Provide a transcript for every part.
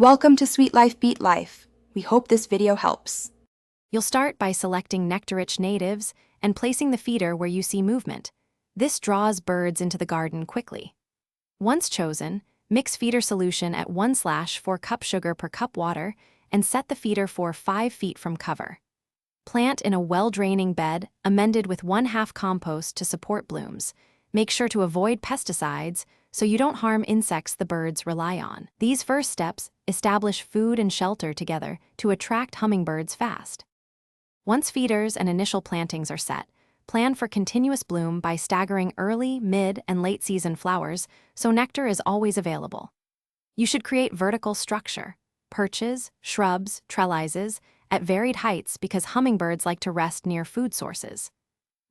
Welcome to Sweet Life Beat Life. We hope this video helps. You'll start by selecting nectar-rich natives and placing the feeder where you see movement. This draws birds into the garden quickly. Once chosen, mix feeder solution at 1/4 cup sugar per cup water and set the feeder for 5 feet from cover. Plant in a well-draining bed, amended with 1/2 compost to support blooms. Make sure to avoid pesticides so you don't harm insects the birds rely on. These first steps establish food and shelter together to attract hummingbirds fast. Once feeders and initial plantings are set, plan for continuous bloom by staggering early, mid, and late season flowers so nectar is always available. You should create vertical structure, perches, shrubs, trellises, at varied heights because hummingbirds like to rest near food sources.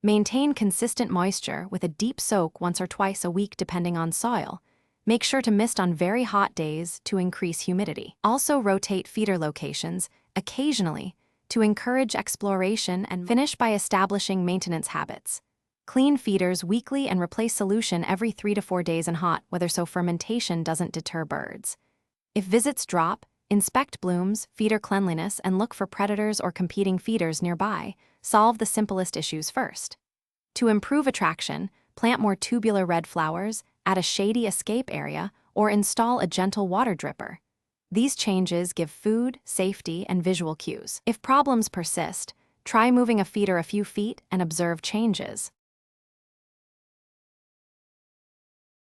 Maintain consistent moisture with a deep soak once or twice a week depending on soil. Make sure to mist on very hot days to increase humidity. Also rotate feeder locations occasionally to encourage exploration and finish by establishing maintenance habits. Clean feeders weekly and replace solution every 3 to 4 days in hot weather so fermentation doesn't deter birds. If visits drop, inspect blooms, feeder cleanliness, and look for predators or competing feeders nearby. Solve the simplest issues first. To improve attraction, plant more tubular red flowers, add a shady escape area, or install a gentle water dripper. These changes give food, safety, and visual cues. If problems persist, try moving a feeder a few feet and observe changes.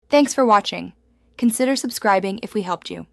Thanks for watching. Consider subscribing if we helped you.